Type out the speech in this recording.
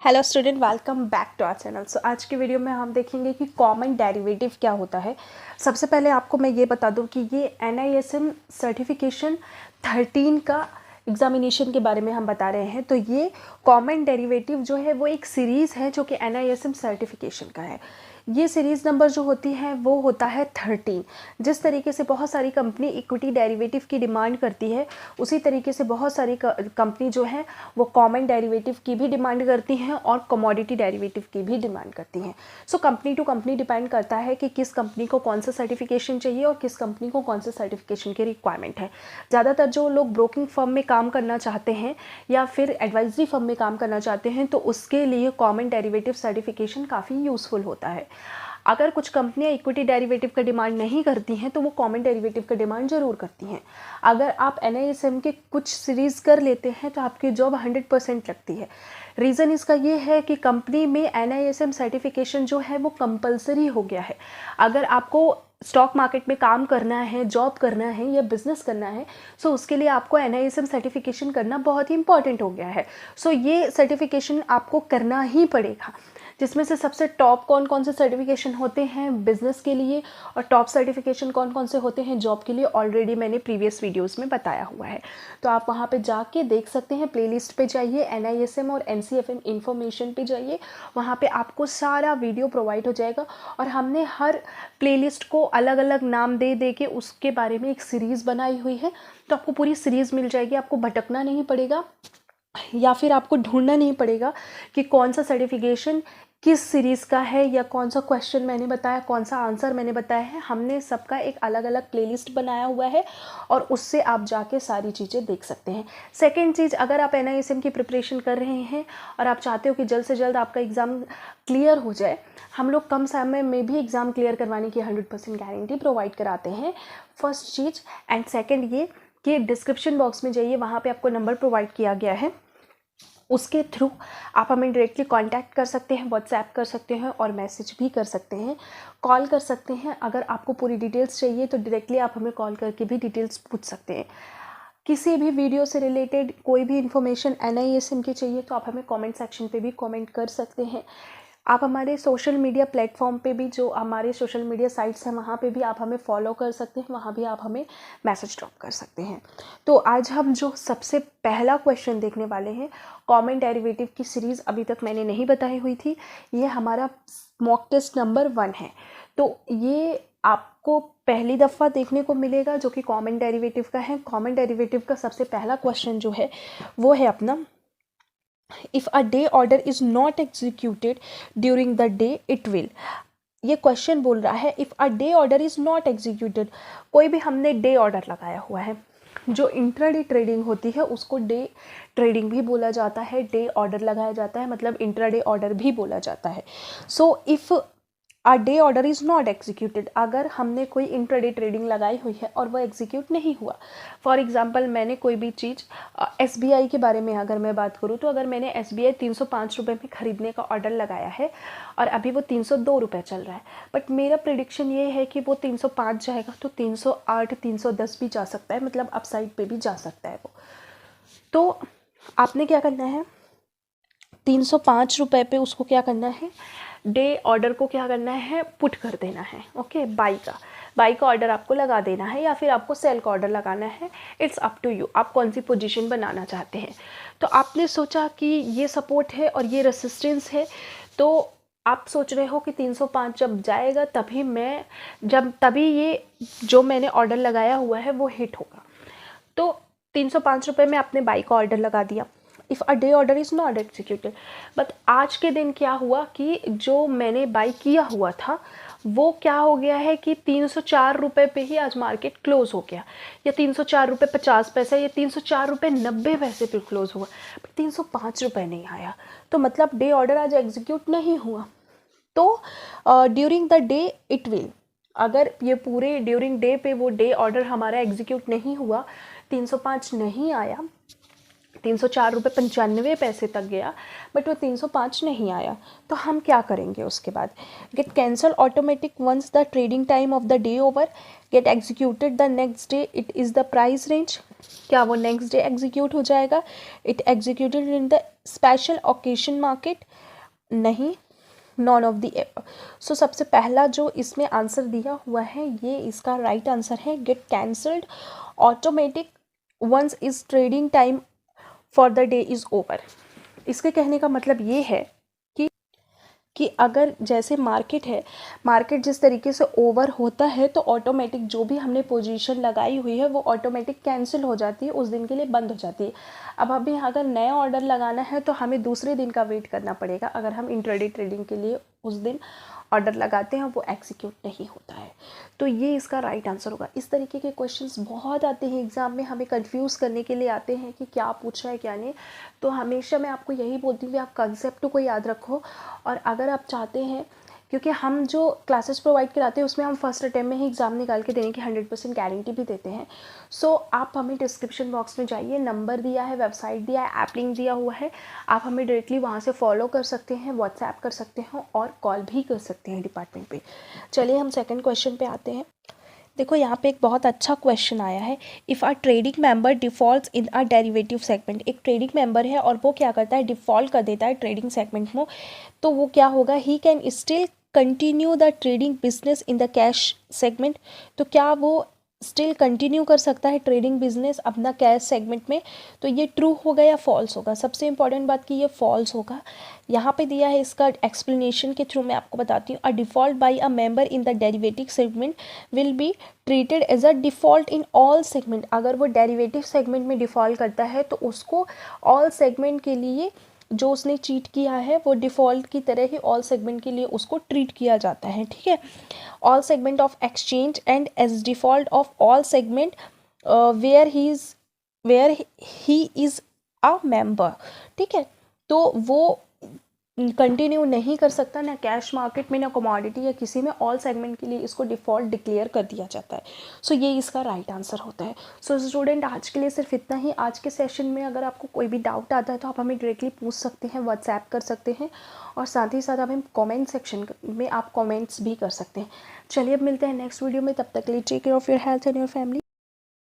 Hello student, welcome back to our channel. So आज की video में हम देखेंगे कि कॉमन डेरिवेटिव क्या होता है। सबसे पहले आपको मैं ये बता दूं कि ये NISM सर्टिफिकेशन 13 का एग्जामिनेशन के बारे में हम बता रहे हैं। तो ये कॉमन डेरिवेटिव जो है वो एक सीरीज़ है जो कि NISM सर्टिफिकेशन का है। ये सीरीज़ नंबर जो होती है वो होता है 13। जिस तरीके से बहुत सारी कंपनी इक्विटी डेरिवेटिव की डिमांड करती है, उसी तरीके से बहुत सारी कंपनी जो है वो कॉमन डेरिवेटिव की भी डिमांड करती हैं और कमोडिटी डेरिवेटिव की भी डिमांड करती हैं। So company to company depend करता है कि किस कंपनी को कौन सा सर्टिफिकेशन चाहिए और किस कंपनी को कौन सा सर्टिफिकेशन की रिक्वायरमेंट है। ज़्यादातर जो लोग ब्रोकिंग फर्म में काम करना चाहते हैं या फिर एडवाइजरी फर्म में काम करना चाहते हैं तो उसके लिए कॉमन डेरिवेटिव सर्टिफिकेशन काफ़ी यूज़फुल होता है। अगर कुछ कंपनियां इक्विटी डेरिवेटिव का डिमांड नहीं करती हैं तो वो कॉमन डेरिवेटिव का डिमांड ज़रूर करती हैं। अगर आप NISM के कुछ सीरीज़ कर लेते हैं तो आपकी जॉब 100% लगती है। रीज़न इसका ये है कि कंपनी में NISM सर्टिफिकेशन जो है वो कंपलसरी हो गया है। अगर आपको स्टॉक मार्केट में काम करना है, जॉब करना है या बिजनेस करना है, सो उसके लिए आपको NISM सर्टिफिकेशन करना बहुत ही इंपॉर्टेंट हो गया है। सो ये सर्टिफिकेशन आपको करना ही पड़ेगा। जिसमें से सबसे टॉप कौन कौन से सर्टिफिकेशन होते हैं बिजनेस के लिए और टॉप सर्टिफिकेशन कौन कौन से होते हैं जॉब के लिए, ऑलरेडी मैंने प्रीवियस वीडियोस में बताया हुआ है। तो आप वहाँ पे जाके देख सकते हैं। प्लेलिस्ट पे जाइए, NISM और NCFM इन्फॉर्मेशन पे जाइए, वहाँ पे आपको सारा वीडियो प्रोवाइड हो जाएगा। और हमने हर प्लेलिस्ट को अलग अलग नाम दे दे के उसके बारे में एक सीरीज़ बनाई हुई है। तो आपको पूरी सीरीज़ मिल जाएगी, आपको भटकना नहीं पड़ेगा या फिर आपको ढूंढना नहीं पड़ेगा कि कौन सा सर्टिफिकेशन किस सीरीज़ का है या कौन सा क्वेश्चन मैंने बताया, कौन सा आंसर मैंने बताया है। हमने सबका एक अलग अलग प्लेलिस्ट बनाया हुआ है और उससे आप जाके सारी चीज़ें देख सकते हैं। सेकंड चीज़, अगर आप NISM की प्रिपरेशन कर रहे हैं और आप चाहते हो कि जल्द से जल्द आपका एग्ज़ाम क्लियर हो जाए, हम लोग कम समय में भी एग्ज़ाम क्लियर करवाने की 100% गारंटी प्रोवाइड कराते हैं। फर्स्ट चीज़ एंड सेकेंड ये कि डिस्क्रिप्शन बॉक्स में जाइए, वहाँ पर आपको नंबर प्रोवाइड किया गया है, उसके थ्रू आप हमें डायरेक्टली कांटेक्ट कर सकते हैं, व्हाट्सएप कर सकते हैं और मैसेज भी कर सकते हैं, कॉल कर सकते हैं। अगर आपको पूरी डिटेल्स चाहिए तो डायरेक्टली आप हमें कॉल करके भी डिटेल्स पूछ सकते हैं। किसी भी वीडियो से रिलेटेड कोई भी इन्फॉर्मेशन NISM की चाहिए तो आप हमें कमेंट सेक्शन पे भी कमेंट कर सकते हैं। आप हमारे सोशल मीडिया प्लेटफॉर्म पे भी, जो हमारे सोशल मीडिया साइट्स हैं वहाँ पे भी आप हमें फॉलो कर सकते हैं, वहाँ भी आप हमें मैसेज ड्रॉप कर सकते हैं। तो आज हम जो सबसे पहला क्वेश्चन देखने वाले हैं, कॉमन डेरिवेटिव की सीरीज़ अभी तक मैंने नहीं बताई हुई थी, ये हमारा मॉक टेस्ट नंबर 1 है। तो ये आपको पहली दफ़ा देखने को मिलेगा जो कि कॉमन डेरिवेटिव का है। कॉमन डेरिवेटिव का सबसे पहला क्वेश्चन जो है वो है अपना, if a day order is not executed during the day it will. ये क्वेश्चन बोल रहा है if a day order is not executed, कोई भी हमने डे ऑर्डर लगाया हुआ है, जो इंट्राडे ट्रेडिंग होती है उसको डे ट्रेडिंग भी बोला जाता है, डे ऑर्डर लगाया जाता है, मतलब इंट्राडे ऑर्डर भी बोला जाता है। So if a day order is not executed, अगर हमने कोई इंट्राडे ट्रेडिंग लगाई हुई है और वह एग्जीक्यूट नहीं हुआ, फॉर एग्जांपल मैंने कोई भी चीज़ SBI के बारे में अगर मैं बात करूँ तो अगर मैंने SBI 305 रुपये में ख़रीदने का ऑर्डर लगाया है और अभी वो 302 रुपये चल रहा है, बट मेरा प्रिडिक्शन ये है कि वो 305 जाएगा तो 308 310 भी जा सकता है, मतलब अपसाइड पे भी जा सकता है वो। तो आपने क्या करना है, 305 रुपये पे उसको क्या करना है, डे ऑर्डर को क्या करना है, पुट कर देना है। ओके, बाई का ऑर्डर आपको लगा देना है या फिर आपको सेल का ऑर्डर लगाना है, इट्स अप टू यू, आप कौन सी पोजीशन बनाना चाहते हैं। तो आपने सोचा कि ये सपोर्ट है और ये रेसिस्टेंस है, तो आप सोच रहे हो कि 305 जब जाएगा तभी ये जो मैंने ऑर्डर लगाया हुआ है वो हिट होगा। तो 305 रुपये में आपने बाई का ऑर्डर लगा दिया, if a day order is not executed. But आज के दिन क्या हुआ कि जो मैंने बाई किया हुआ था वो क्या हो गया है कि 304 रुपये पे ही आज मार्केट क्लोज हो गया, या 304 रुपये 50 पैसे या 304 रुपये 90 पैसे पे क्लोज हुआ, बट 305 रुपये नहीं आया। तो मतलब डे ऑर्डर आज एग्जीक्यूट नहीं हुआ। तो during the day it will, अगर ये पूरे ड्यूरिंग डे पे वो डे ऑर्डर हमारा एग्जीक्यूट नहीं हुआ, 305 नहीं आया, ₹304.95 तक गया, बट वो 305 नहीं आया। तो हम क्या करेंगे उसके बाद? Get cancel automatic once the trading time of the day over, get executed the next day, it is the price range. क्या वो नेक्स्ट डे एग्जीक्यूट हो जाएगा? It executed in the special occasion market, नहीं, non of the above. So सबसे पहला जो इसमें answer दिया हुआ है ये इसका राइट आंसर है, get cancelled automatic once is trading time for the day is over. इसके कहने का मतलब ये है कि अगर जैसे मार्केट है, मार्केट जिस तरीके से ओवर होता है तो ऑटोमेटिक जो भी हमने पोजीशन लगाई हुई है वो ऑटोमेटिक कैंसिल हो जाती है, उस दिन के लिए बंद हो जाती है। अब हमें अगर नया ऑर्डर लगाना है तो हमें दूसरे दिन का वेट करना पड़ेगा। अगर हम इंट्राडे ट्रेडिंग के लिए उस दिन ऑर्डर लगाते हैं वो एग्जीक्यूट नहीं होता है। तो ये इसका राइट आंसर होगा। इस तरीके के क्वेश्चंस बहुत आते हैं एग्ज़ाम में, हमें कंफ्यूज करने के लिए आते हैं कि क्या पूछ रहा है क्या नहीं। तो हमेशा मैं आपको यही बोलती हूँ कि आप कंसेप्ट को याद रखो, और अगर आप चाहते हैं, क्योंकि हम जो क्लासेस प्रोवाइड कराते हैं उसमें हम फर्स्ट अटेम्प्ट में ही एग्ज़ाम निकाल के देने की 100% गारंटी भी देते हैं। सो आप हमें डिस्क्रिप्शन बॉक्स में जाइए, नंबर दिया है, वेबसाइट दिया है, ऐप लिंक दिया हुआ है, आप हमें डायरेक्टली वहाँ से फॉलो कर सकते हैं, व्हाट्सएप कर सकते हैं और कॉल भी कर सकते हैं डिपार्टमेंट पे। चलिए हम सेकंड क्वेश्चन पे आते हैं। देखो यहाँ पे एक बहुत अच्छा क्वेश्चन आया है, if a trading member defaults in a derivative segment. एक ट्रेडिंग मेंबर है और वो क्या करता है, डिफ़ॉल्ट कर देता है ट्रेडिंग सेगमेंट में, तो वो क्या होगा, he can still continue the trading business in the cash segment. तो क्या वो स्टिल कंटिन्यू कर सकता है ट्रेडिंग बिजनेस अपना कैश सेगमेंट में? तो ये ट्रू होगा या फॉल्स होगा? सबसे इंपॉर्टेंट बात कि ये फॉल्स होगा। यहाँ पे दिया है, इसका एक्सप्लेनेशन के थ्रू मैं आपको बताती हूँ। A default by a member in the derivative segment will be treated as a default in all segment. अगर वो डेरिवेटिव सेगमेंट में डिफ़ॉल्ट करता है तो उसको ऑल सेगमेंट के लिए जो उसने चीट किया है वो डिफ़ॉल्ट की तरह ही ऑल सेगमेंट के लिए उसको ट्रीट किया जाता है, ठीक है। All segment of exchange and as default of all segment where he is a member, ठीक है। तो वो कंटिन्यू नहीं कर सकता, ना कैश मार्केट में, ना कमोडिटी या किसी में, ऑल सेगमेंट के लिए इसको डिफ़ॉल्ट डिक्लेयर कर दिया जाता है। सो ये इसका राइट आंसर होता है। सो स्टूडेंट आज के लिए सिर्फ इतना ही। आज के सेशन में अगर आपको कोई भी डाउट आता है तो आप हमें डायरेक्टली पूछ सकते हैं, व्हाट्सएप कर सकते हैं, और साथ ही साथ आप हमें कॉमेंट सेक्शन में आप कॉमेंट्स भी कर सकते हैं। चलिए अब मिलते हैं नेक्स्ट वीडियो में, तब तक के लिए take care of your health and your family.